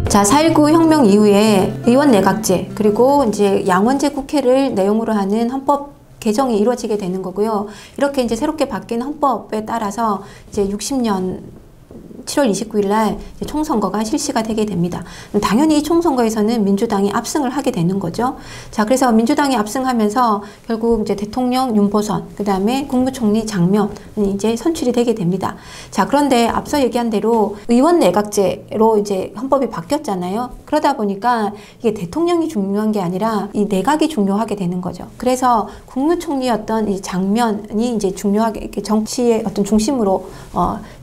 자, 4.19 혁명 이후에 의원 내각제 그리고 이제 양원제 국회를 내용으로 하는 헌법 개정이 이루어지게 되는 거고요. 이렇게 이제 새롭게 바뀐 헌법에 따라서 이제 60년 7월 29일 날 총선거가 실시가 되게 됩니다. 당연히 이 총선거에서는 민주당이 압승을 하게 되는 거죠. 자, 그래서 민주당이 압승하면서 결국 이제 대통령 윤보선, 그 다음에 국무총리 장면이 이제 선출이 되게 됩니다. 자, 그런데 앞서 얘기한 대로 의원 내각제로 이제 헌법이 바뀌었잖아요. 그러다 보니까 이게 대통령이 중요한 게 아니라 이 내각이 중요하게 되는 거죠. 그래서 국무총리였던 이 장면이 이제 중요하게 이렇게 정치의 어떤 중심으로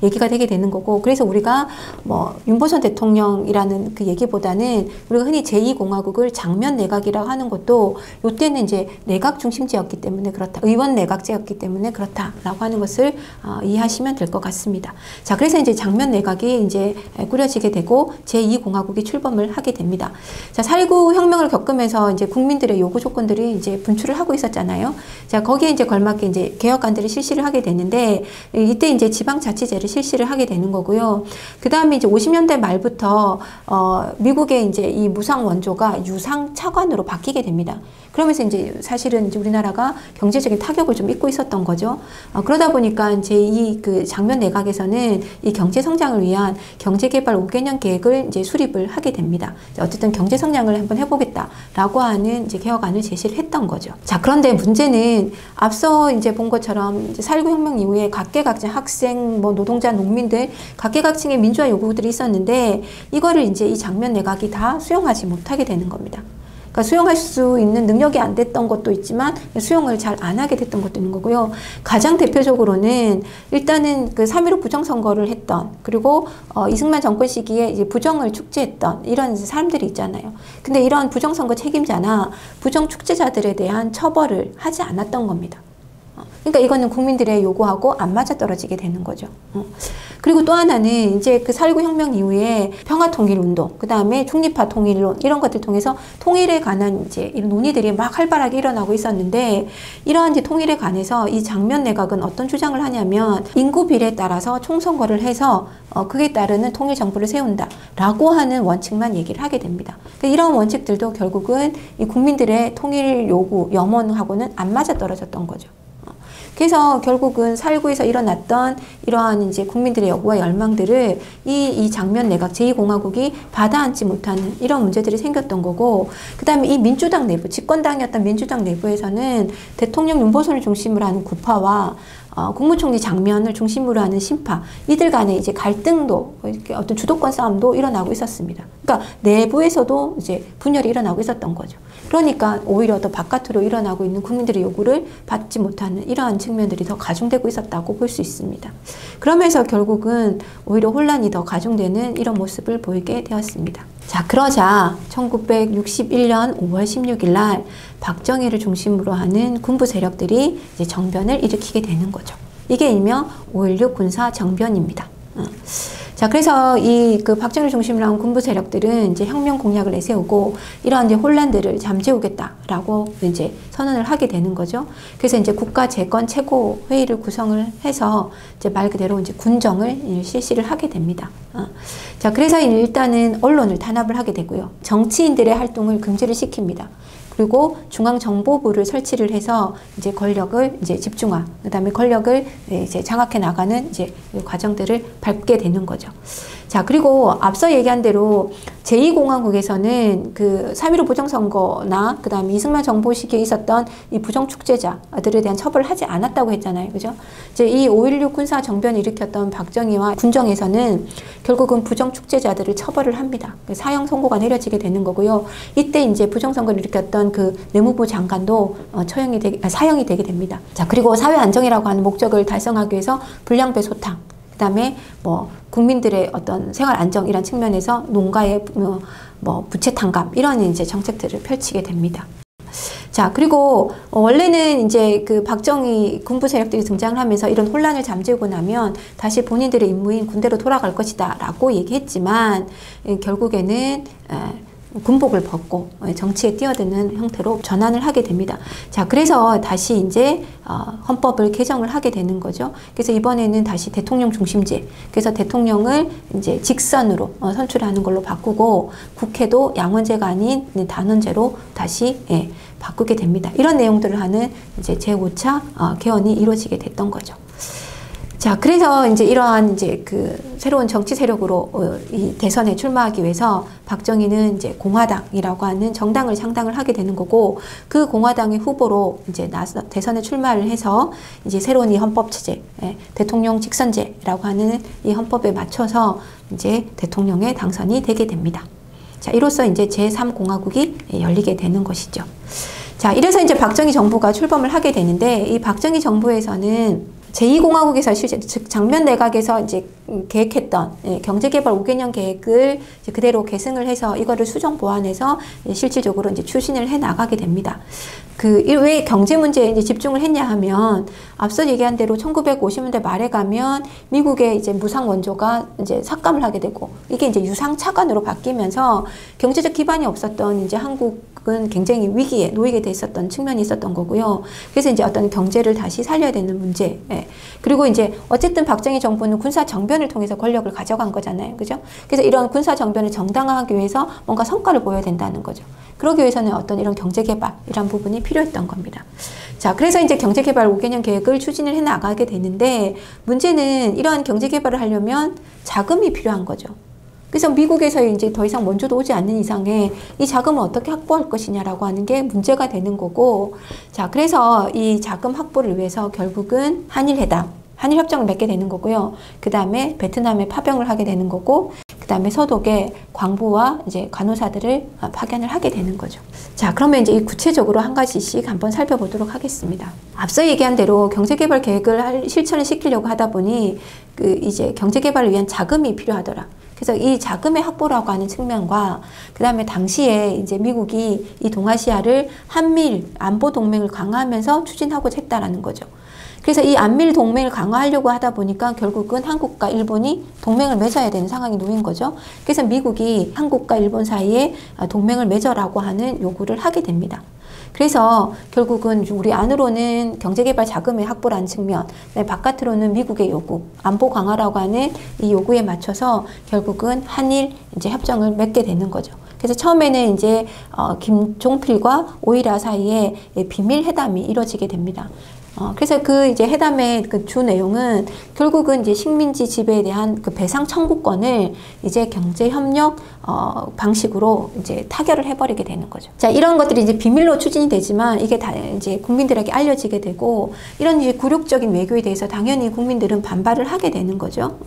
얘기가 되게 되는 거고, 그래서 우리가 뭐 윤보선 대통령이라는 그 얘기보다는 우리가 흔히 제2공화국을 장면 내각이라고 하는 것도 이때는 이제 내각 중심제였기 때문에 그렇다, 의원 내각제였기 때문에 그렇다라고 하는 것을 이해하시면 될 것 같습니다. 자, 그래서 이제 장면 내각이 이제 꾸려지게 되고 제2공화국이 출범을 하게 됩니다. 자, 4.19 혁명을 겪으면서 이제 국민들의 요구 조건들이 이제 분출을 하고 있었잖아요. 자, 거기에 이제 걸맞게 이제 개혁안들을 실시를 하게 되는데, 이때 이제 지방자치제를 실시를 하게 되는 거고요. 그 다음에 이제 50년대 말부터 미국의 이제 이 무상 원조가 유상 차관으로 바뀌게 됩니다. 그러면서 이제 사실은 이제 우리나라가 경제적인 타격을 좀 입고 있었던 거죠. 그러다 보니까 이제 이 그 장면 내각에서는 이 경제 성장을 위한 경제개발 5개년 계획을 이제 수립을 하게 됩니다. 어쨌든 경제 성장을 한번 해보겠다라고 하는 이제 개혁안을 제시를 했던 거죠. 자, 그런데 문제는 앞서 이제 본 것처럼 이제 4.19 혁명 이후에 각계각층 학생, 뭐 노동자, 농민들 각계각층의 민주화 요구들이 있었는데 이거를 이제 이 장면 내각이 다 수용하지 못하게 되는 겁니다. 그러니까 수용할 수 있는 능력이 안 됐던 것도 있지만 수용을 잘 안 하게 됐던 것도 있는 거고요. 가장 대표적으로는 일단은 그 3.15 부정선거를 했던, 그리고 이승만 정권 시기에 이제 부정을 축제했던 이런 사람들이 있잖아요. 근데 이런 부정선거 책임자나 부정 축제자들에 대한 처벌을 하지 않았던 겁니다. 그러니까 이거는 국민들의 요구하고 안 맞아떨어지게 되는 거죠. 그리고 또 하나는 이제 그 4.19 혁명 이후에 평화통일운동, 그 다음에 중립화 통일론 이런 것들 통해서 통일에 관한 이제 이런 논의들이 막 활발하게 일어나고 있었는데, 이러한 이제 통일에 관해서 이 장면 내각은 어떤 주장을 하냐면 인구 비례에 따라서 총선거를 해서 그에 따르는 통일 정부를 세운다라고 하는 원칙만 얘기를 하게 됩니다. 그러니까 이런 원칙들도 결국은 이 국민들의 통일 요구, 염원하고는 안 맞아떨어졌던 거죠. 그래서 결국은 4.19에서 일어났던 이러한 이제 국민들의 요구와 열망들을 이 장면 내각 제2공화국이 받아안지 못하는 이런 문제들이 생겼던 거고, 그 다음에 이 민주당 내부, 집권당이었던 민주당 내부에서는 대통령 윤보선을 중심으로 하는 구파와 국무총리 장면을 중심으로 하는 신파, 이들 간에 이제 갈등도, 이렇게 어떤 주도권 싸움도 일어나고 있었습니다. 그러니까 내부에서도 이제 분열이 일어나고 있었던 거죠. 그러니까 오히려 더 바깥으로 일어나고 있는 국민들의 요구를 받지 못하는 이러한 측면들이 더 가중되고 있었다고 볼 수 있습니다. 그러면서 결국은 오히려 혼란이 더 가중되는 이런 모습을 보이게 되었습니다. 자, 그러자 1961년 5월 16일 날 박정희를 중심으로 하는 군부 세력들이 이제 정변을 일으키게 되는 거죠. 이게 일명 5.16 군사 정변입니다. 자, 그래서 이 그 박정희를 중심으로 한 군부 세력들은 이제 혁명 공약을 내세우고 이러한 이제 혼란들을 잠재우겠다라고 이제 선언을 하게 되는 거죠. 그래서 이제 국가 재건 최고 회의를 구성을 해서 이제 말 그대로 이제 군정을 실시를 하게 됩니다. 자, 그래서 일단은 언론을 탄압을 하게 되고요. 정치인들의 활동을 금지를 시킵니다. 그리고 중앙정보부를 설치를 해서 이제 권력을 이제 집중화, 그 다음에 권력을 이제 장악해 나가는 이제 과정들을 밟게 되는 거죠. 자, 그리고 앞서 얘기한 대로 제2공화국에서는 그 3.15 부정선거나 그 다음에 이승만 정부 시기에 있었던 이 부정축제자들에 대한 처벌을 하지 않았다고 했잖아요. 그죠? 이제 이 5.16 군사 정변을 일으켰던 박정희와 군정에서는 결국은 부정축제자들을 처벌을 합니다. 사형 선고가 내려지게 되는 거고요. 이때 이제 부정선거를 일으켰던 그 내무부 장관도 사형이 되게 됩니다. 자, 그리고 사회 안정이라고 하는 목적을 달성하기 위해서 불량배 소탕, 그 다음에 뭐 국민들의 어떤 생활 안정 이런 측면에서 농가의 뭐 부채 탕감 이런 이제 정책들을 펼치게 됩니다. 자, 그리고 원래는 이제 그 박정희 군부 세력들이 등장을 하면서 이런 혼란을 잠재우고 나면 다시 본인들의 임무인 군대로 돌아갈 것이다 라고 얘기했지만 결국에는 군복을 벗고 정치에 뛰어드는 형태로 전환을 하게 됩니다. 자, 그래서 다시 이제 헌법을 개정을 하게 되는 거죠. 그래서 이번에는 다시 대통령 중심제, 그래서 대통령을 이제 직선으로 선출하는 걸로 바꾸고 국회도 양원제가 아닌 단원제로 다시 바꾸게 됩니다. 이런 내용들을 하는 이제 제5차 개헌이 이루어지게 됐던 거죠. 자, 그래서 이제 이러한 이제 그 새로운 정치 세력으로 이 대선에 출마하기 위해서 박정희는 이제 공화당이라고 하는 정당을 창당을 하게 되는 거고, 그 공화당의 후보로 이제 대선에 출마를 해서 이제 새로운 이 헌법 체제, 대통령 직선제라고 하는 이 헌법에 맞춰서 이제 대통령에 당선이 되게 됩니다. 자, 이로써 이제 제3공화국이 열리게 되는 것이죠. 자, 이래서 이제 박정희 정부가 출범을 하게 되는데, 이 박정희 정부에서는 제2공화국에서 실제 즉 장면 내각에서 이제 계획했던 경제개발 5개년 계획을 이제 그대로 계승을 해서 이거를 수정 보완해서 실질적으로 이제 추진을 해 나가게 됩니다. 왜 경제 문제에 이제 집중을 했냐 하면, 앞서 얘기한 대로 1950년대 말에 가면 미국의 이제 무상 원조가 이제 삭감을 하게 되고, 이게 이제 유상 차관으로 바뀌면서 경제적 기반이 없었던 이제 한국은 굉장히 위기에 놓이게 돼 있었던 측면이 있었던 거고요. 그래서 이제 어떤 경제를 다시 살려야 되는 문제. 그리고 이제 어쨌든 박정희 정부는 군사 정변을 통해서 권력을 가져간 거잖아요. 그죠? 그래서 이런 군사 정변을 정당화하기 위해서 뭔가 성과를 보여야 된다는 거죠. 그러기 위해서는 어떤 이런 경제개발, 이런 부분이 필요했던 겁니다. 자, 그래서 이제 경제개발 5개년 계획을 추진을 해 나가게 되는데, 문제는 이러한 경제개발을 하려면 자금이 필요한 거죠. 그래서 미국에서 이제 더 이상 원조도 오지 않는 이상에 이 자금을 어떻게 확보할 것이냐라고 하는 게 문제가 되는 거고, 자, 그래서 이 자금 확보를 위해서 결국은 한일회담, 한일협정을 맺게 되는 거고요. 그 다음에 베트남에 파병을 하게 되는 거고, 그 다음에 서독에 광부와 이제 간호사들을 파견을 하게 되는 거죠. 자, 그러면 이제 구체적으로 한 가지씩 한번 살펴보도록 하겠습니다. 앞서 얘기한 대로 경제개발 계획을 실천을 시키려고 하다 보니 이제 경제개발을 위한 자금이 필요하더라. 그래서 이 자금의 확보라고 하는 측면과, 그 다음에 당시에 이제 미국이 이 동아시아를 한미일 안보 동맹을 강화하면서 추진하고자 했다라는 거죠. 그래서 이 안미일 동맹을 강화하려고 하다 보니까 결국은 한국과 일본이 동맹을 맺어야 되는 상황이 놓인 거죠. 그래서 미국이 한국과 일본 사이에 동맹을 맺어라고 하는 요구를 하게 됩니다. 그래서 결국은 우리 안으로는 경제개발 자금의 확보라는 측면, 바깥으로는 미국의 요구, 안보 강화라고 하는 이 요구에 맞춰서 결국은 한일 이제 협정을 맺게 되는 거죠. 그래서 처음에는 이제 김종필과 오이라 사이에 비밀 회담이 이루어지게 됩니다. 그래서 이제 회담의 주 내용은 결국은 이제 식민지 지배에 대한 배상 청구권을 이제 경제협력 방식으로 이제 타결을 해버리게 되는 거죠. 자, 이런 것들이 이제 비밀로 추진이 되지만 이게 다 이제 국민들에게 알려지게 되고, 이런 이제 굴욕적인 외교에 대해서 당연히 국민들은 반발을 하게 되는 거죠.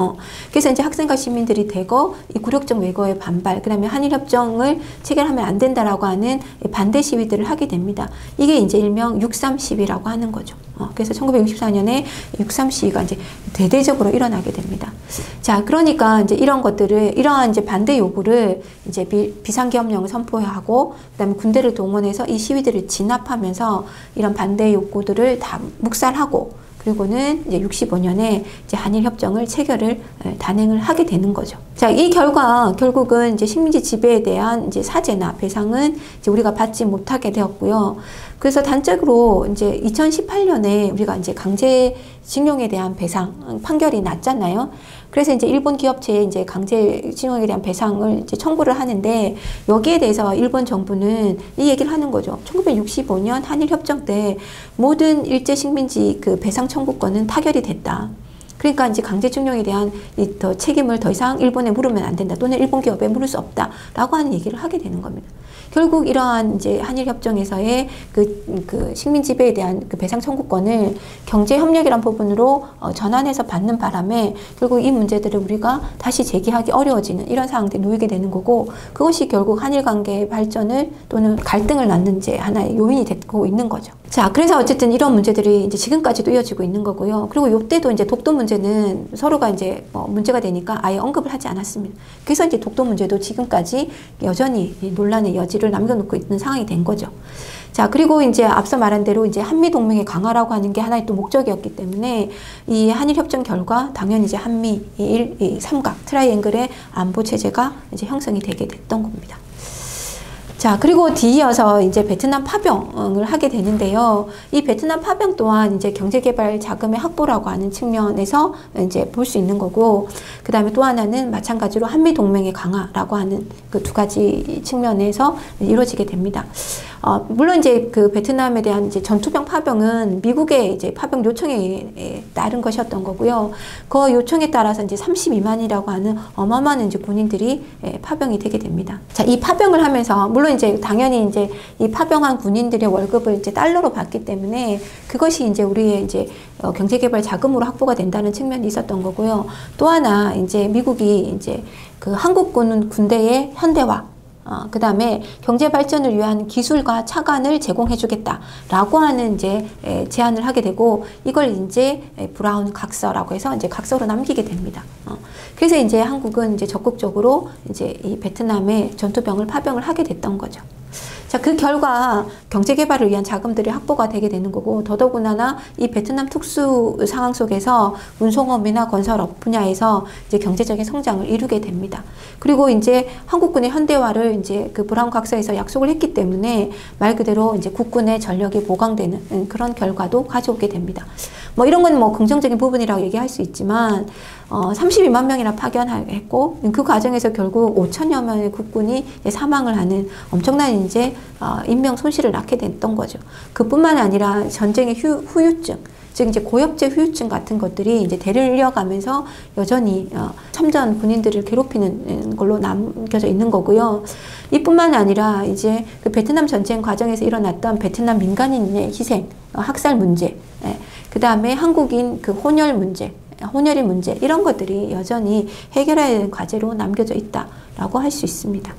그래서 이제 학생과 시민들이 대거 이 굴욕적 외교의 반발, 그 다음에 한일협정을 체결하면 안 된다라고 하는 반대 시위들을 하게 됩니다. 이게 이제 일명 6.3 시위라고 하는 거죠. 그래서 1964년에 6.3 시위가 이제 대대적으로 일어나게 됩니다. 자, 그러니까 이제 이런 것들을, 이러한 이제 반대 요구를 이제 비상계엄령을 선포하고, 그다음에 군대를 동원해서 이 시위들을 진압하면서 이런 반대 요구들을 다 묵살하고, 그리고는 이제 65년에 이제 한일협정을 체결을 단행을 하게 되는 거죠. 자, 이 결과 결국은 이제 식민지 지배에 대한 이제 사죄나 배상은 이제 우리가 받지 못하게 되었고요. 그래서 단적으로 이제 2018년에 우리가 이제 강제징용에 대한 배상 판결이 났잖아요. 그래서 이제 일본 기업체에 이제 강제징용에 대한 배상을 이제 청구를 하는데, 여기에 대해서 일본 정부는 이 얘기를 하는 거죠. 1965년 한일협정 때 모든 일제 식민지 배상 청구권은 타결이 됐다. 그러니까 이제 강제징용에 대한 더 책임을 더 이상 일본에 물으면 안 된다, 또는 일본 기업에 물을 수 없다라고 하는 얘기를 하게 되는 겁니다. 결국 이러한 이제 한일협정에서의 식민 지배에 대한 배상 청구권을 경제협력이란 부분으로 전환해서 받는 바람에 결국 이 문제들을 우리가 다시 제기하기 어려워지는 이런 상황들이 놓이게 되는 거고, 그것이 결국 한일 관계의 발전을 또는 갈등을 낳는 이제 하나의 요인이 되고 있는 거죠. 자, 그래서 어쨌든 이런 문제들이 이제 지금까지도 이어지고 있는 거고요. 그리고 이때도 이제 독도 문제는 서로가 이제 문제가 되니까 아예 언급을 하지 않았습니다. 그래서 이제 독도 문제도 지금까지 여전히 논란의 여지를 남겨놓고 있는 상황이 된 거죠. 자, 그리고 이제 앞서 말한 대로 이제 한미 동맹의 강화라고 하는 게 하나의 또 목적이었기 때문에 이 한일 협정 결과 당연히 이제 한미일 삼각 트라이앵글의 안보 체제가 이제 형성이 되게 됐던 겁니다. 자, 그리고 뒤이어서 이제 베트남 파병을 하게 되는데요. 이 베트남 파병 또한 이제 경제개발 자금의 확보라고 하는 측면에서 이제 볼 수 있는 거고, 그 다음에 또 하나는 마찬가지로 한미동맹의 강화라고 하는 그 두 가지 측면에서 이루어지게 됩니다. 물론 이제 그 베트남에 대한 이제 전투병 파병은 미국의 이제 파병 요청에 따른 것이었던 거고요. 그 요청에 따라서 이제 32만이라고 하는 어마어마한 이제 군인들이 파병이 되게 됩니다. 자, 이 파병을 하면서 물론 이제 당연히 이제 이 파병한 군인들의 월급을 이제 달러로 받기 때문에 그것이 이제 우리의 이제 경제개발 자금으로 확보가 된다는 측면이 있었던 거고요. 또 하나 이제 미국이 이제 그 한국군 군대의 현대화, 그 다음에 경제 발전을 위한 기술과 차관을 제공해 주겠다라고 하는 이제 제안을 하게 되고, 이걸 이제 브라운 각서라고 해서 이제 각서로 남기게 됩니다. 그래서 이제 한국은 이제 적극적으로 이제 이 베트남에 전투병을 파병을 하게 됐던 거죠. 자, 그 결과 경제개발을 위한 자금들이 확보가 되게 되는 거고, 더더군다나 이 베트남 특수 상황 속에서 운송업이나 건설업 분야에서 이제 경제적인 성장을 이루게 됩니다. 그리고 이제 한국군의 현대화를 이제 그 브라운 각서에서 약속을 했기 때문에 말 그대로 이제 국군의 전력이 보강되는 그런 결과도 가져오게 됩니다. 뭐 이런 건 뭐 긍정적인 부분이라고 얘기할 수 있지만, 32만 명이나 파견했고, 그 과정에서 결국 5천여 명의 국군이 사망을 하는 엄청난 이제 인명 손실을 낳게 됐던 거죠. 그뿐만 아니라 전쟁의 후유증, 즉 이제 고엽제 후유증 같은 것들이 이제 대를 이어가면서 여전히 참전 군인들을 괴롭히는 걸로 남겨져 있는 거고요. 이뿐만 아니라 이제 그 베트남 전쟁 과정에서 일어났던 베트남 민간인의 희생, 학살 문제, 그 다음에 한국인 그 혼혈인 문제, 이런 것들이 여전히 해결해야 되는 과제로 남겨져 있다라고 할 수 있습니다.